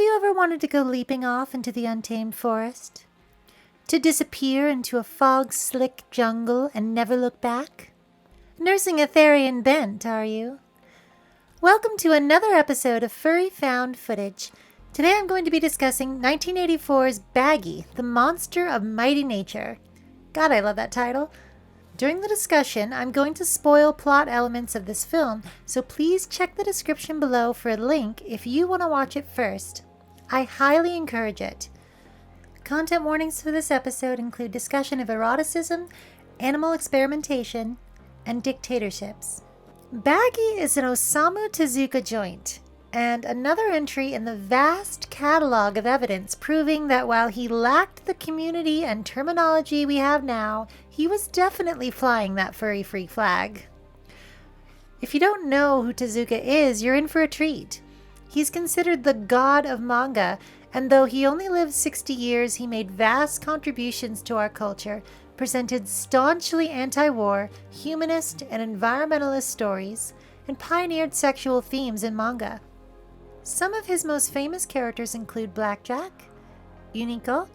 you ever wanted to go leaping off into the untamed forest? To disappear into a fog-slick jungle and never look back? Nursing a Therian bent, are you? Welcome to another episode of Furry Found Footage. Today I'm going to be discussing 1984's Bagi, the Monster of Mighty Nature. God, I love that title. During the discussion, I'm going to spoil plot elements of this film, so please check the description below for a link if you want to watch it first. I highly encourage it. Content warnings for this episode include discussion of eroticism, animal experimentation, and dictatorships. Bagi is an Osamu Tezuka joint, and another entry in the vast catalog of evidence proving that while he lacked the community and terminology we have now, he was definitely flying that furry freak flag. If you don't know who Tezuka is, you're in for a treat. He's considered the god of manga, and though he only lived 60 years, he made vast contributions to our culture, presented staunchly anti-war, humanist, and environmentalist stories, and pioneered sexual themes in manga. Some of his most famous characters include Blackjack, Unico,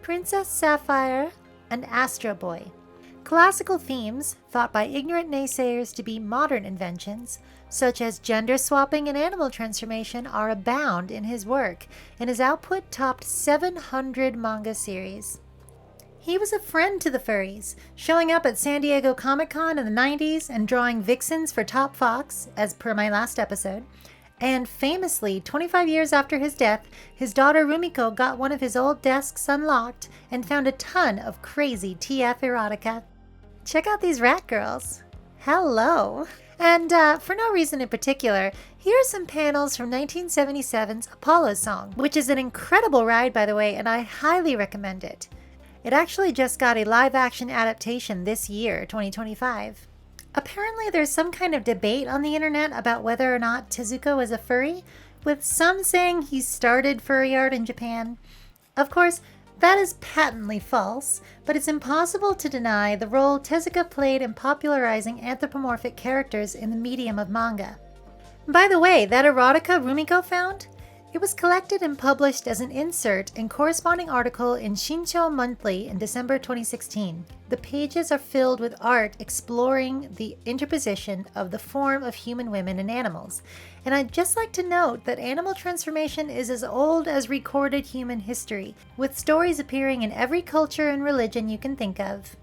Princess Sapphire, and Astro Boy. Classical themes, thought by ignorant naysayers to be modern inventions, such as gender swapping and animal transformation, are abound in his work, and his output topped 700 manga series. He was a friend to the furries, showing up at San Diego Comic-Con in the 90s and drawing vixens for Top Fox, as per my last episode. And famously, 25 years after his death, his daughter Rumiko got one of his old desks unlocked and found a ton of crazy TF erotica. Check out these rat girls. Hello! And for no reason in particular, here are some panels from 1977's Apollo Song, which is an incredible ride, by the way, and I highly recommend it. It actually just got a live-action adaptation this year, 2025. Apparently there's some kind of debate on the internet about whether or not Tezuka was a furry, with some saying he started furry art in Japan. Of course, that is patently false, but it's impossible to deny the role Tezuka played in popularizing anthropomorphic characters in the medium of manga. By the way, that erotica Rumiko found? It was collected and published as an insert and corresponding article in Shincho Monthly in December 2016. The pages are filled with art exploring the interposition of the form of human women and animals. And I'd just like to note that animal transformation is as old as recorded human history, with stories appearing in every culture and religion you can think of.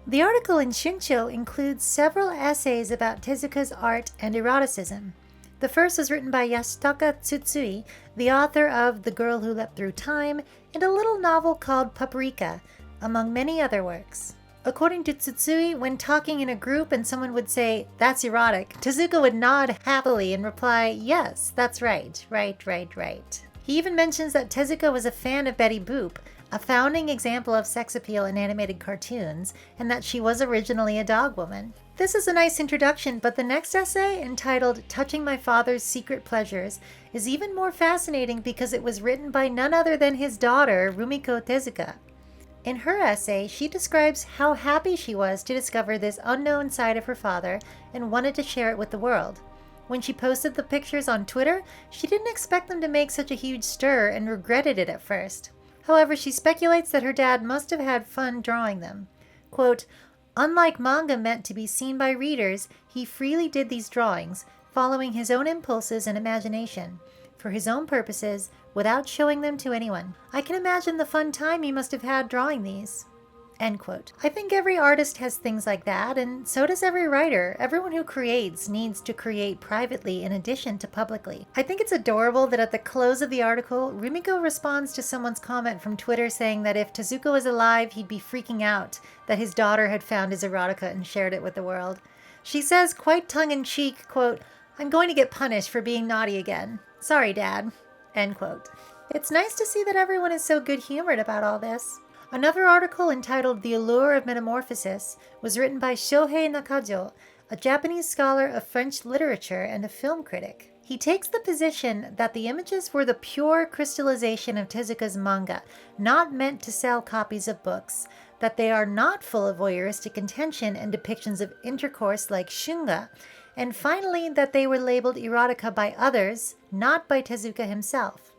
The article in Shincho includes several essays about Tezuka's art and eroticism. The first was written by Yasutaka Tsutsui, the author of The Girl Who Leapt Through Time, and a little novel called Paprika, among many other works. According to Tsutsui, when talking in a group and someone would say, "That's erotic," Tezuka would nod happily and reply, "Yes, that's right. He even mentions that Tezuka was a fan of Betty Boop, a founding example of sex appeal in animated cartoons, and that she was originally a dog woman. This is a nice introduction, but the next essay, entitled Touching My Father's Secret Pleasures, is even more fascinating because it was written by none other than his daughter, Rumiko Tezuka. In her essay, she describes how happy she was to discover this unknown side of her father and wanted to share it with the world. When she posted the pictures on Twitter, she didn't expect them to make such a huge stir and regretted it at first. However, she speculates that her dad must have had fun drawing them. Quote, "Unlike manga meant to be seen by readers, he freely did these drawings, following his own impulses and imagination, for his own purposes, without showing them to anyone. I can imagine the fun time he must have had drawing these." End quote. I think every artist has things like that, and so does every writer. Everyone who creates needs to create privately in addition to publicly. I think it's adorable that at the close of the article, Rumiko responds to someone's comment from Twitter saying that if Tezuka was alive, he'd be freaking out that his daughter had found his erotica and shared it with the world. She says, quite tongue-in-cheek, quote, "I'm going to get punished for being naughty again. Sorry, Dad." End quote. It's nice to see that everyone is so good-humored about all this. Another article entitled The Allure of Metamorphosis was written by Shohei Nakajo, a Japanese scholar of French literature and a film critic. He takes the position that the images were the pure crystallization of Tezuka's manga, not meant to sell copies of books, that they are not full of voyeuristic intention and depictions of intercourse like shunga, and finally that they were labeled erotica by others, not by Tezuka himself.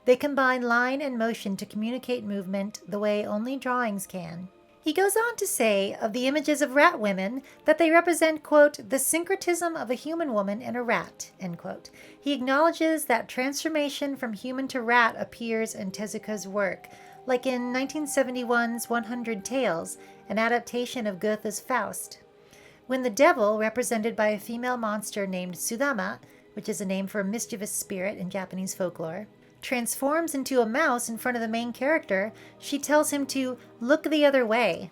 They combine line and motion to communicate movement the way only drawings can. He goes on to say of the images of rat women that they represent, quote, the syncretism of a human woman and a rat, end quote. He acknowledges that transformation from human to rat appears in Tezuka's work, like in 1971's 100 Tales, an adaptation of Goethe's Faust. When the devil, represented by a female monster named Sudama, which is a name for a mischievous spirit in Japanese folklore, transforms into a mouse in front of the main character, she tells him to look the other way.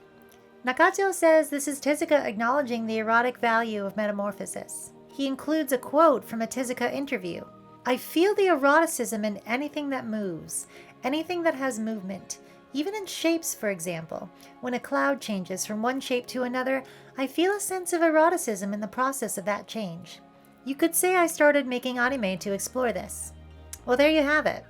Nakajo says this is Tezuka acknowledging the erotic value of metamorphosis. He includes a quote from a Tezuka interview. I feel the eroticism in anything that moves, anything that has movement. Even in shapes, for example. When a cloud changes from one shape to another, I feel a sense of eroticism in the process of that change. You could say I started making anime to explore this. Well, there you have it.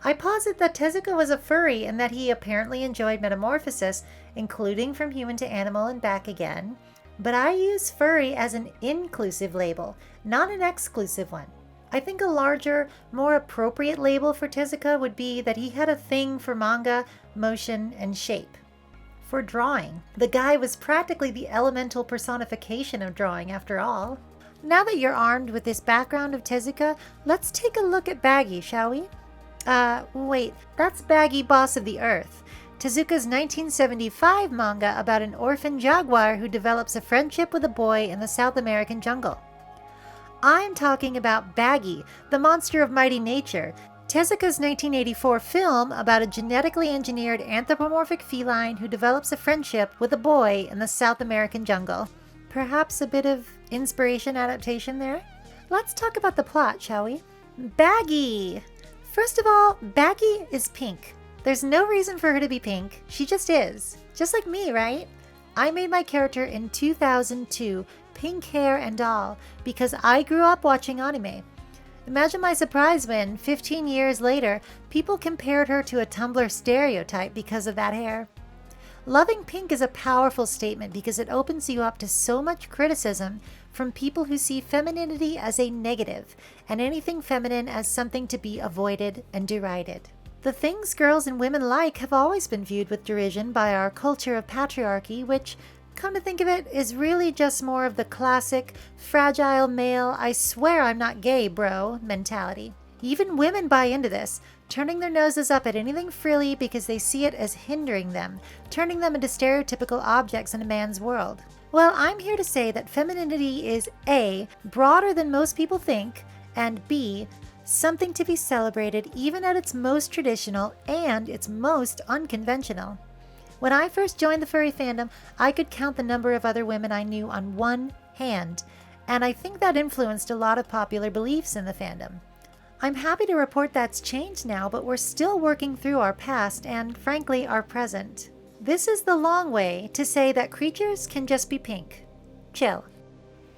I posit that Tezuka was a furry and that he apparently enjoyed metamorphosis, including from human to animal and back again. But I use furry as an inclusive label, not an exclusive one. I think a larger, more appropriate label for Tezuka would be that he had a thing for manga, motion, and shape. For drawing, the guy was practically the elemental personification of drawing after all. Now that you're armed with this background of Tezuka, let's take a look at Bagi, shall we? Wait, that's Bagi, Boss of the Earth, Tezuka's 1975 manga about an orphan jaguar who develops a friendship with a boy in the South American jungle. I'm talking about Bagi, the monster of mighty nature, Tezuka's 1984 film about a genetically engineered anthropomorphic feline who develops a friendship with a boy in the South American jungle. Perhaps a bit of inspiration adaptation there? Let's talk about the plot, shall we? Bagi! First of all, Bagi is pink. There's no reason for her to be pink. She just is. Just like me, right? I made my character in 2002, pink hair and all, because I grew up watching anime. Imagine my surprise when, 15 years later, people compared her to a Tumblr stereotype because of that hair. Loving pink is a powerful statement because it opens you up to so much criticism from people who see femininity as a negative and anything feminine as something to be avoided and derided. The things girls and women like have always been viewed with derision by our culture of patriarchy, which, come to think of it, is really just more of the classic, fragile male, I swear I'm not gay, bro, mentality. Even women buy into this, turning their noses up at anything frilly because they see it as hindering them, turning them into stereotypical objects in a man's world. Well, I'm here to say that femininity is A, broader than most people think, and B, something to be celebrated even at its most traditional and its most unconventional. When I first joined the furry fandom, I could count the number of other women I knew on one hand, and I think that influenced a lot of popular beliefs in the fandom. I'm happy to report that's changed now, but we're still working through our past and, frankly, our present. This is the long way to say that creatures can just be pink. Chill.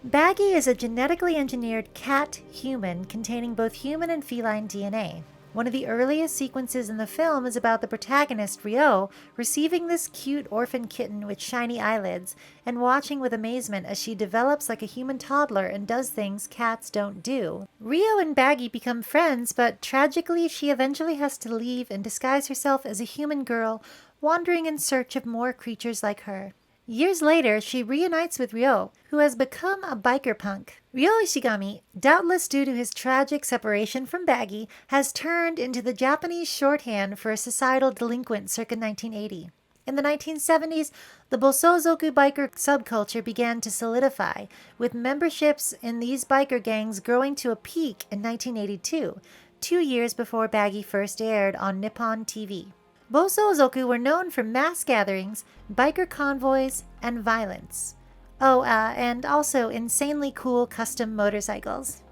Bagi is a genetically engineered cat-human containing both human and feline DNA. One of the earliest sequences in the film is about the protagonist, Rio, receiving this cute orphan kitten with shiny eyelids and watching with amazement as she develops like a human toddler and does things cats don't do. Rio and Baggie become friends, but tragically she eventually has to leave and disguise herself as a human girl, wandering in search of more creatures like her. Years later, she reunites with Rio, who has become a biker punk. Ryo Ishigami, doubtless due to his tragic separation from Bagi, has turned into the Japanese shorthand for a societal delinquent circa 1980. In the 1970s, the Bosozoku biker subculture began to solidify, with memberships in these biker gangs growing to a peak in 1982, 2 years before Bagi first aired on Nippon TV. Bosozoku were known for mass gatherings, biker convoys, and violence. Oh, and also insanely cool custom motorcycles.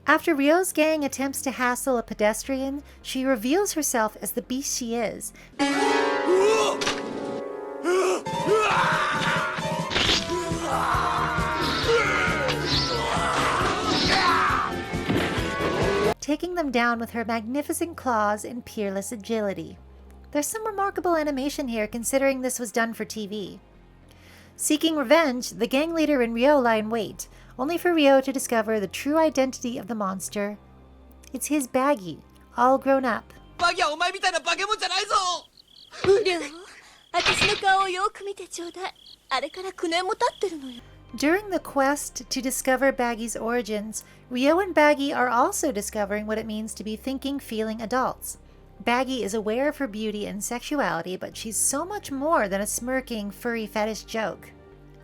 After Ryo's gang attempts to hassle a pedestrian, she reveals herself as the beast she is, taking them down with her magnificent claws and peerless agility. There's some remarkable animation here considering this was done for TV. Seeking revenge, the gang leader and Ryo lie in wait, only for Ryo to discover the true identity of the monster. It's his Bagi, all grown up. バギはお前みたいな化け物じゃないぞ。りょう、私の顔をよく見てちょうだい。あれから9年も経ってるのよ。During the quest to discover Baggie's origins, Rio and Baggie are also discovering what it means to be thinking, feeling adults. Baggie is aware of her beauty and sexuality, but she's so much more than a smirking, furry fetish joke.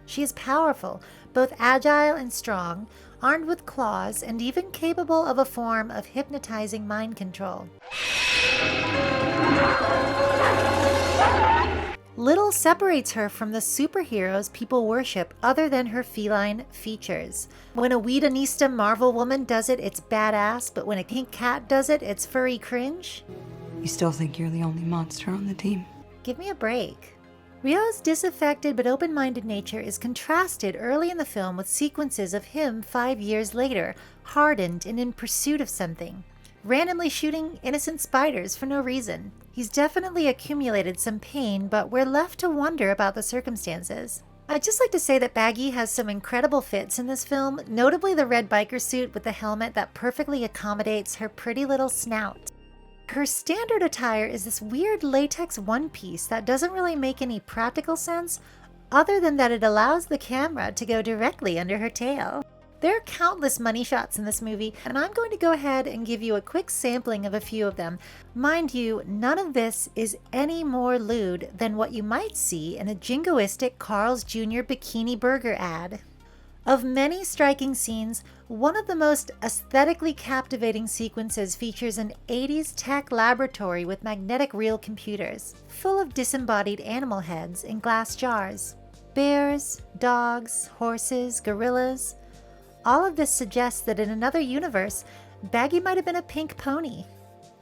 She is powerful, both agile and strong, armed with claws, and even capable of a form of hypnotizing mind control. Little separates her from the superheroes people worship other than her feline features. When a Whedonista Marvel woman does it, it's badass, but when a pink cat does it, it's furry cringe? You still think you're the only monster on the team? Give me a break. Ryo's disaffected but open-minded nature is contrasted early in the film with sequences of him 5 years later, hardened and in pursuit of something, randomly shooting innocent spiders for no reason. He's definitely accumulated some pain, but we're left to wonder about the circumstances. I'd just like to say that Baggie has some incredible fits in this film, notably the red biker suit with the helmet that perfectly accommodates her pretty little snout. Her standard attire is this weird latex one piece that doesn't really make any practical sense, other than that it allows the camera to go directly under her tail. There are countless money shots in this movie, and I'm going to go ahead and give you a quick sampling of a few of them. Mind you, none of this is any more lewd than what you might see in a jingoistic Carl's Jr. Bikini Burger ad. Of many striking scenes, one of the most aesthetically captivating sequences features an 80s tech laboratory with magnetic reel computers, full of disembodied animal heads in glass jars. Bears, dogs, horses, gorillas. All of this suggests that in another universe, Baggie might have been a pink pony.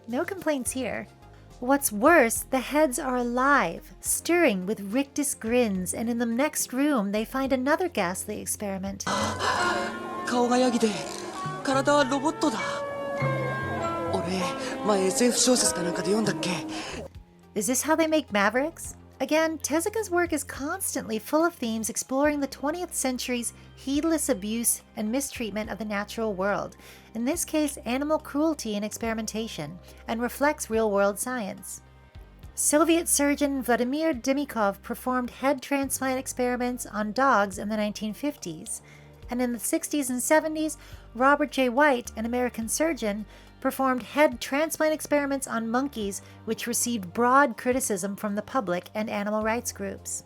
No complaints here. What's worse, the heads are alive, stirring with rictus grins, and in the next room they find another ghastly experiment. 顔がヤギで体はロボットだ。俺前 SF 小説かなんかで読んだっけ。 Is this how they make Mavericks? Again, Tezuka's work is constantly full of themes exploring the 20th century's heedless abuse and mistreatment of the natural world, in this case animal cruelty and experimentation, and reflects real-world science. Soviet surgeon Vladimir Demikhov performed head transplant experiments on dogs in the 1950s, and in the 60s and 70s, Robert J. White, an American surgeon, performed head transplant experiments on monkeys, which received broad criticism from the public and animal rights groups.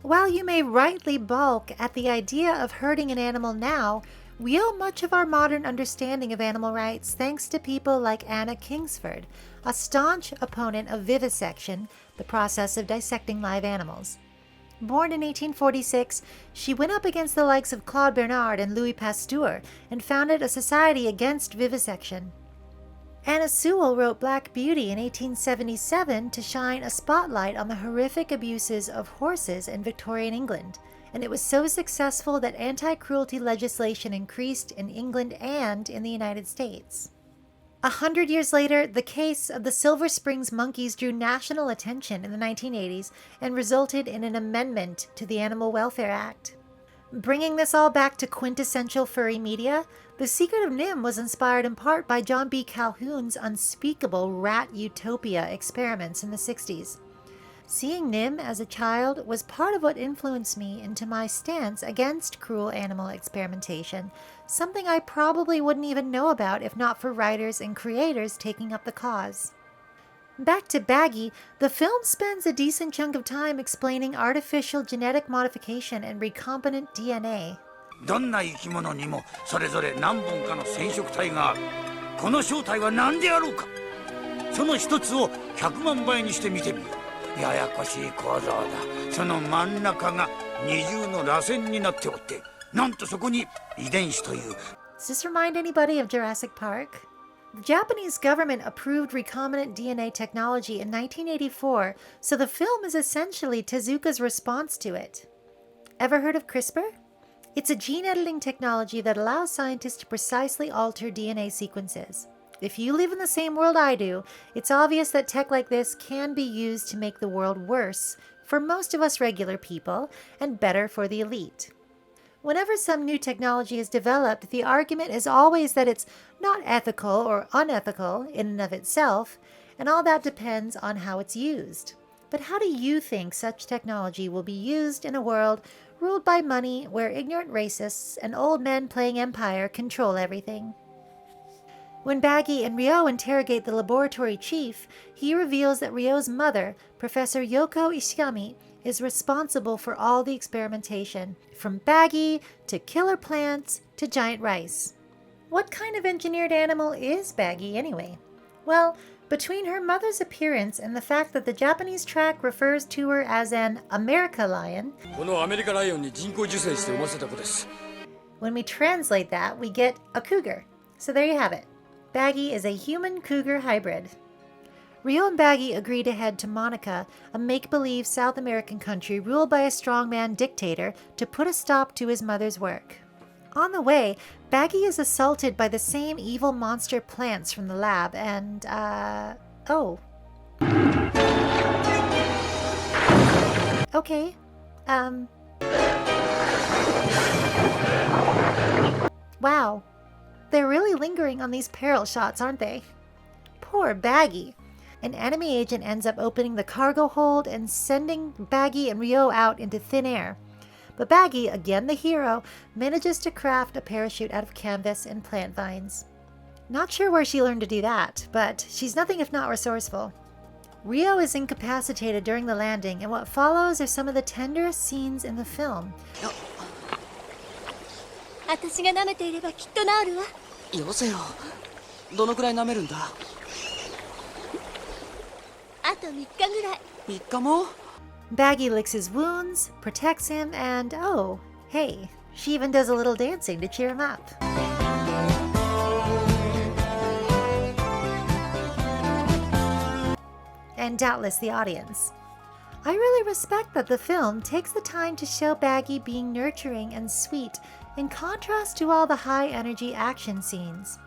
While you may rightly balk at the idea of hurting an animal now, we owe much of our modern understanding of animal rights thanks to people like Anna Kingsford, a staunch opponent of vivisection, the process of dissecting live animals. Born in 1846, she went up against the likes of Claude Bernard and Louis Pasteur and founded a society against vivisection. Anna Sewell wrote Black Beauty in 1877 to shine a spotlight on the horrific abuses of horses in Victorian England, and it was so successful that anti-cruelty legislation increased in England and in the United States. 100 years later, the case of the Silver Springs monkeys drew national attention in the 1980s and resulted in an amendment to the Animal Welfare Act. Bringing this all back to quintessential furry media, The Secret of Nim was inspired in part by John B. Calhoun's unspeakable rat utopia experiments in the 60s. Seeing Nim as a child was part of what influenced me into my stance against cruel animal experimentation, something I probably wouldn't even know about if not for writers and creators taking up the cause. Back to Baggie, the film spends a decent chunk of time explaining artificial genetic modification and recombinant DNA. どんな生き物にもそれぞれ何本かの染色体がある。この正体は何であろうか。その一つを100万倍にして見てみよう。ややこしい構造だ。その真ん中が二重の螺旋になっておって、なんとそこに遺伝子という。Does this remind anybody of Jurassic Park? The Japanese government approved recombinant DNA technology in 1984, so the film is essentially Tezuka's response to it. Ever heard of CRISPR? It's a gene editing technology that allows scientists to precisely alter DNA sequences. If you live in the same world I do, it's obvious that tech like this can be used to make the world worse for most of us regular people and better for the elite. Whenever some new technology is developed, the argument is always that it's not ethical or unethical in and of itself, and all that depends on how it's used. But how do you think such technology will be used in a world ruled by money where ignorant racists and old men playing empire control everything? When Bagi and Rio interrogate the laboratory chief, he reveals that Ryo's mother, Professor Yoko Ishigami, is responsible for all the experimentation, from Bagi to killer plants to giant rice. What kind of engineered animal is Bagi anyway? Well, between her mother's appearance and the fact that the Japanese track refers to her as an America lion, when we translate that, we get a cougar. So there you have it. Bagi is a human-cougar hybrid. Rio and Baggie agree to head to Monaca, a make-believe South American country ruled by a strongman dictator, to put a stop to his mother's work. On the way, Baggie is assaulted by the same evil monster plants from the lab and, oh. Okay, Wow. They're really lingering on these peril shots, aren't they? Poor Baggie. An enemy agent ends up opening the cargo hold and sending Baggie and Rio out into thin air. But Baggie, again the hero, manages to craft a parachute out of canvas and plant vines. Not sure where she learned to do that, but she's nothing if not resourceful. Rio is incapacitated during the landing, and what follows are some of the tenderest scenes in the film. 私が舐めていればきっと治るわ。よせよ。どのくらい舐めるんだ？あと3日ぐらい。3日も？ Baggie licks his wounds, protects him, and oh, hey, she even does a little dancing to cheer him up. And doubtless the audience. I really respect that the film takes the time to show Baggie being nurturing and sweet in contrast to all the high-energy action scenes.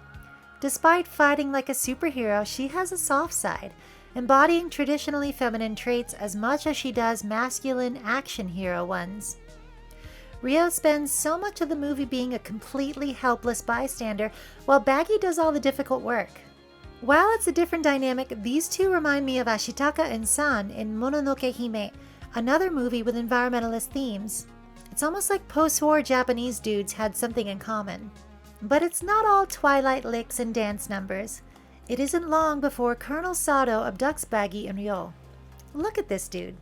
Despite fighting like a superhero, she has a soft side, embodying traditionally feminine traits as much as she does masculine action hero ones. Rio spends so much of the movie being a completely helpless bystander, while Baggie does all the difficult work. While it's a different dynamic, these two remind me of Ashitaka and San in Mononoke Hime, another movie with environmentalist themes. It's almost like post-war Japanese dudes had something in common. But it's not all twilight licks and dance numbers. It isn't long before Colonel Sato abducts Baggie and Ryo. Look at this dude.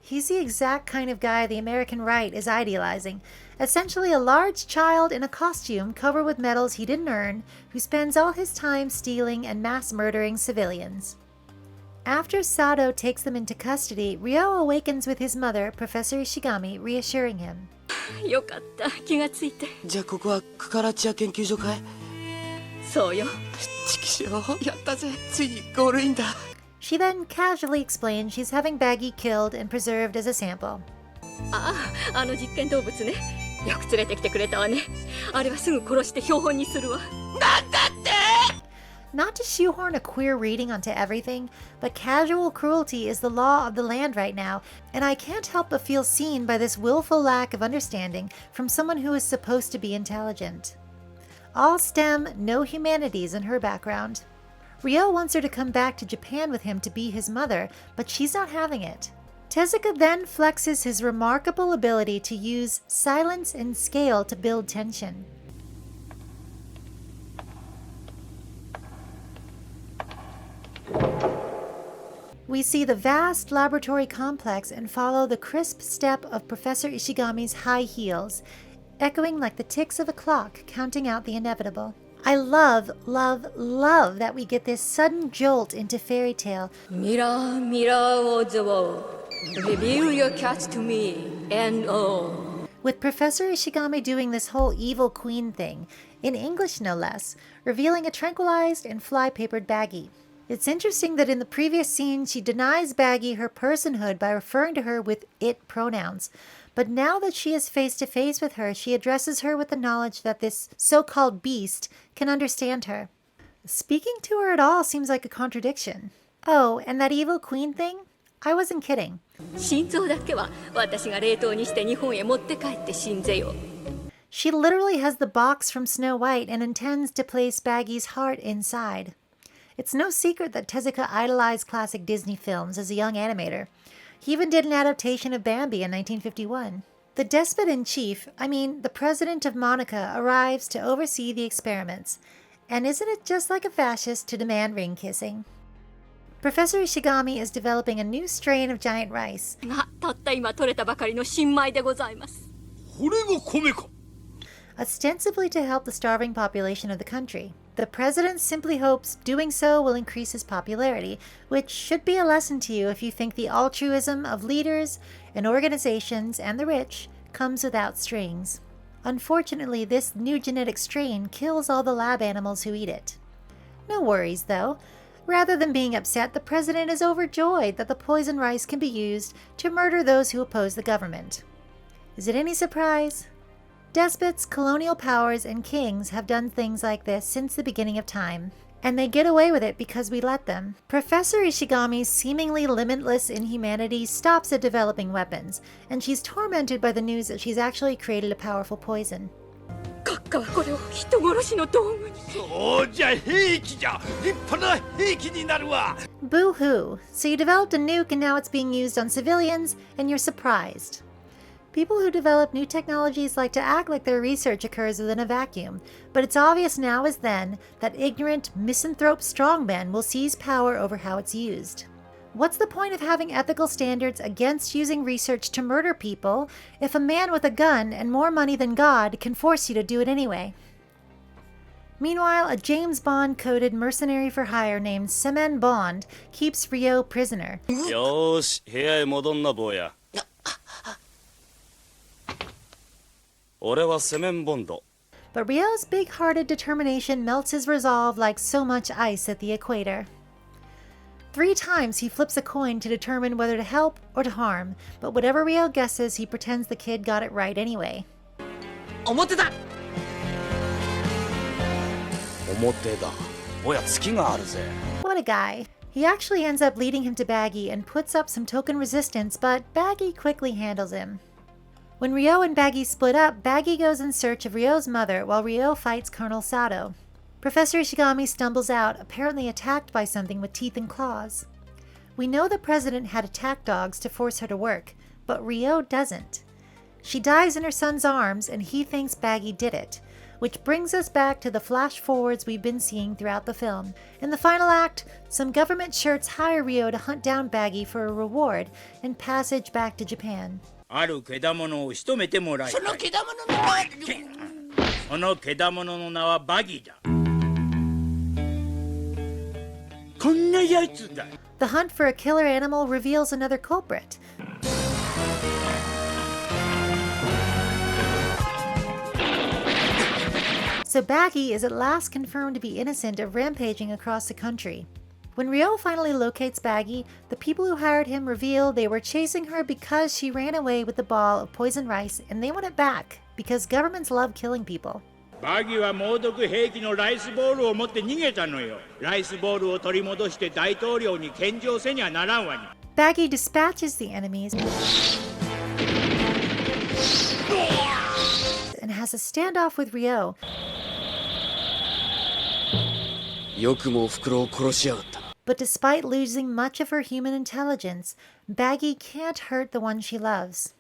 He's the exact kind of guy the American right is idealizing. Essentially a large child in a costume covered with medals he didn't earn, who spends all his time stealing and mass murdering civilians. After Sato takes them into custody, Ryo awakens with his mother, Professor Ishigami, reassuring him. よかった、気がついて。じゃあここはクカラチア研究所かい？そうよ。チキショー、やったぜ。ついにゴールインだ。She then casually explains she's having Baggie killed and preserved as a sample. ああ、あの実験動物ね。よく連れてきてくれたわね。あれはすぐ殺して標本にするわ。なんだって！Not to shoehorn a queer reading onto everything, but casual cruelty is the law of the land right now, and I can't help but feel seen by this willful lack of understanding from someone who is supposed to be intelligent. All STEM, no humanities in her background. Rio wants her to come back to Japan with him to be his mother, but she's not having it. Tezuka then flexes his remarkable ability to use silence and scale to build tension. We see the vast laboratory complex and follow the crisp step of Professor Ishigami's high heels, echoing like the ticks of a clock counting out the inevitable. I love, love, love that we get this sudden jolt into fairy tale. Mirror, mirror on the wall, reveal your cat to me, and oh. With Professor Ishigami doing this whole evil queen thing, in English no less, revealing a tranquilized and fly-papered Baggie. It's interesting that in the previous scene she denies Baggie her personhood by referring to her with it pronouns. But now that she is face to face with her, she addresses her with the knowledge that this so-called beast can understand her. Speaking to her at all seems like a contradiction. Oh, and that evil queen thing? I wasn't kidding. 心臓だけは私が冷凍にして日本へ持って帰って信ぜよ。She literally has the box from Snow White and intends to place Baggie's heart inside. It's no secret that Tezuka idolized classic Disney films as a young animator. He even did an adaptation of Bambi in 1951. The despot-in-chief, the president of Monaca, arrives to oversee the experiments. And isn't it just like a fascist to demand ring kissing? Professor Ishigami is developing a new strain of giant rice. がたった今取れたばかりの新米でございます。これが米か。 Ostensibly to help the starving population of the country. The president simply hopes doing so will increase his popularity, which should be a lesson to you if you think the altruism of leaders and organizations and the rich comes without strings. Unfortunately, this new genetic strain kills all the lab animals who eat it. No worries, though. Rather than being upset, the president is overjoyed that the poison rice can be used to murder those who oppose the government. Is it any surprise? Despots, colonial powers, and kings have done things like this since the beginning of time, and they get away with it because we let them. Professor Ishigami's seemingly limitless inhumanity stops at developing weapons, and she's tormented by the news that she's actually created a powerful poison. 閣下はこれを人殺しの道具に。そうじゃ兵器じゃ。立派な兵器になるわ。 Boo-hoo. So you developed a nuke and now it's being used on civilians, and you're surprised. People who develop new technologies like to act like their research occurs within a vacuum, but it's obvious now as then that ignorant, misanthrope strongmen will seize power over how it's used. What's the point of having ethical standards against using research to murder people if a man with a gun and more money than God can force you to do it anyway? Meanwhile, a James Bond-coded mercenary for hire named Semen Bond keeps Rio prisoner. よーし、部屋へ戻んな坊や。俺はセメンボンド。 But Rio's big-hearted determination melts his resolve like so much ice at the equator. 3 times he flips a coin to determine whether to help or to harm, but whatever Rio guesses, he pretends the kid got it right anyway. 表だ。表だ。おや、月があるぜ。 What a guy. He actually ends up leading him to Baggy and puts up some token resistance, but Baggy quickly handles him. When Rio and Baggy split up, Baggy goes in search of Rio's mother while Rio fights Colonel Sato. Professor Ishigami stumbles out, apparently attacked by something with teeth and claws. We know the president had attack dogs to force her to work, but Rio doesn't. She dies in her son's arms, and he thinks Baggy did it, which brings us back to the flash forwards we've been seeing throughout the film. In the final act, some government shirts hire Rio to hunt down Baggy for a reward and passage back to Japan. ある果物を仕留めてもらいたい。その果物の名は。その果物の名はバギーだ。こんなやつだ。The hunt for a killer animal reveals another culprit. So Baggy is at last confirmed to be innocent of rampaging across the country. When Rio finally locates Baggy, the people who hired him reveal they were chasing her because she ran away with the ball of poison rice, and they want it back because governments love killing people. バギーは猛毒兵器のライスボールを持って逃げたのよ。ライスボールを取り戻して大統領に献上せにゃならんわに。Baggy dispatches the enemies and has a standoff with Rio. よくもおふくろを殺しやがった。 But despite losing much of her human intelligence, Baggy can't hurt the one she loves.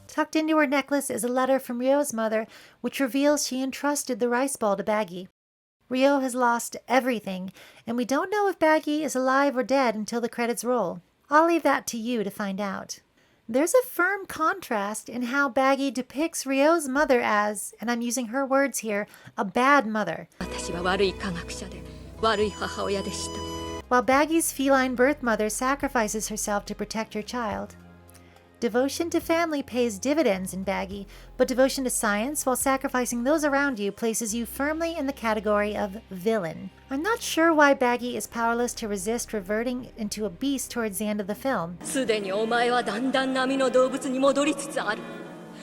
Tucked into her necklace is a letter from Rio's mother, which reveals she entrusted the rice ball to Baggy. Rio has lost everything, and we don't know if Baggy is alive or dead until the credits roll. I'll leave that to you to find out. There's a firm contrast in how Baggy depicts Rio's mother as, and I'm using her words here, a bad mother. 私は悪い科学者で悪い母親でした。 While Baggy's feline birth mother sacrifices herself to protect her child. Devotion to family pays dividends in Baggy, but devotion to science while sacrificing those around you places you firmly in the category of villain. I'm not sure why Baggy is powerless to resist reverting into a beast towards the end of the film. すでにお前はだんだん波の動物に戻りつつある。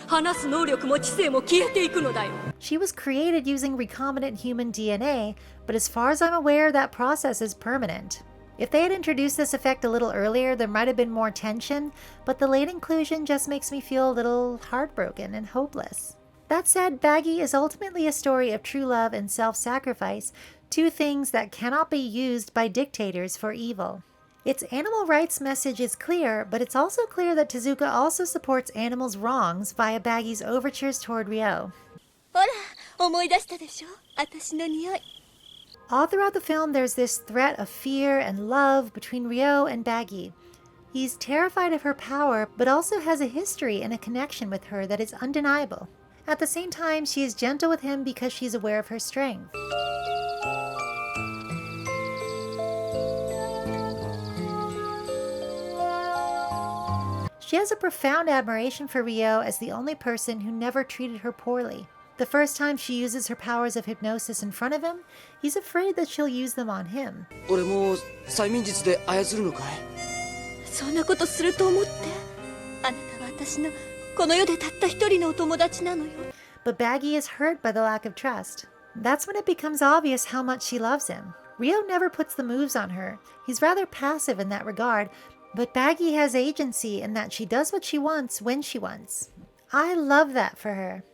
話す能力も知性も消えていくのだよ。 She was created using recombinant human DNA, but as far as I'm aware, that process is permanent. If they had introduced this effect a little earlier, there might have been more tension, but the late inclusion just makes me feel a little heartbroken and hopeless. That said, Bagi is ultimately a story of true love and self-sacrifice, two things that cannot be used by dictators for evil. Its animal rights message is clear, but it's also clear that Tezuka also supports animals' wrongs via Bagi's overtures toward Rio. ほら、思い出したでしょ、私の匂い。 All throughout the film, there's this threat of fear and love between Rio and Bagi. He's terrified of her power, but also has a history and a connection with her that is undeniable. At the same time, she is gentle with him because she's aware of her strength. She has a profound admiration for Rio as the only person who never treated her poorly. The first time she uses her powers of hypnosis in front of him, he's afraid that she'll use them on him. 俺も催眠術で操るのかい？そんなことすると思って。あなたは私のこの世でたった一人のお友達なのよ。 But Bagi is hurt by the lack of trust. That's when it becomes obvious how much she loves him. Rio never puts the moves on her. He's rather passive in that regard, but Bagi has agency in that she does what she wants when she wants. I love that for her.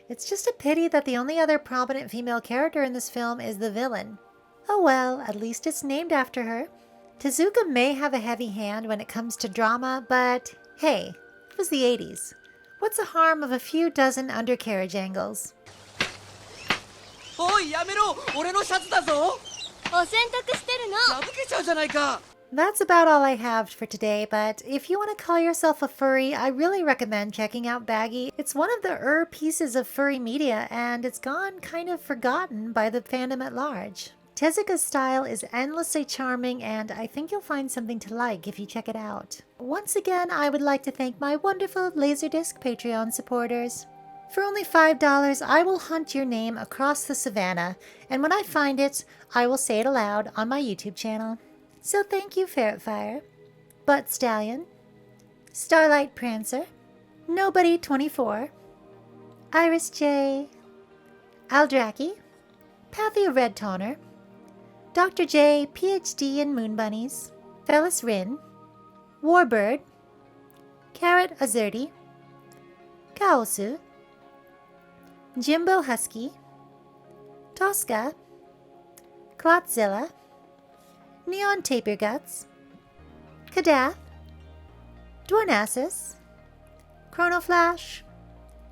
It's just a pity that the only other prominent female character in this film is the villain. Oh well, at least it's named after her. Tezuka may have a heavy hand when it comes to drama, but hey, it was the 80s. What's the harm of a few dozen undercarriage angles? おい、やめろ！俺のシャツだぞ！お洗濯してるの。破けちゃうじゃないか！ That's about all I have for today, but if you want to call yourself a furry, I really recommend checking out Bagi. It's one of the pieces of furry media, and it's gone kind of forgotten by the fandom at large. Tezuka's style is endlessly charming, and I think you'll find something to like if you check it out. Once again, I would like to thank my wonderful Laserdisc Patreon supporters. For only $5, I will hunt your name across the savannah, and when I find it, I will say it aloud on my YouTube channel. So thank you, Ferret Fire, Butt Stallion, Starlight Prancer, Nobody24, Iris J, Aldraki, Pathy Red Toner, Dr. J, PhD in Moon Bunnies, Felis Rin, Warbird, Carrot Azurdi, Kaosu, Jimbo Husky, Tosca, Clotzilla, Neon Taper Guts, Kadath, Dwarnassus, Chronoflash,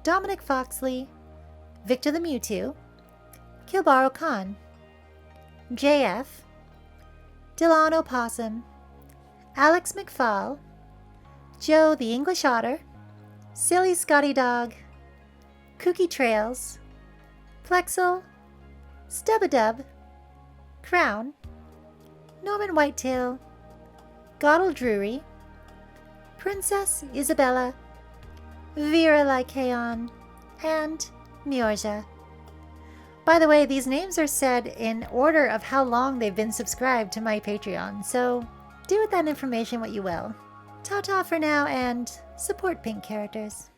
Dominic Foxley, Victor the Mewtwo, Kilbaro Khan, JF, Dylan Opossum, Alex McFall, Joe the English Otter, Silly Scotty Dog, Kooky Trails, Plexel, Stubadub, Crown, Norman Whitetail, Goddle Drury, Princess Isabella, Vera Lycaon, and Miorja. By the way, these names are said in order of how long they've been subscribed to my Patreon, so do with that information what you will. Ta-ta for now, and support pink characters.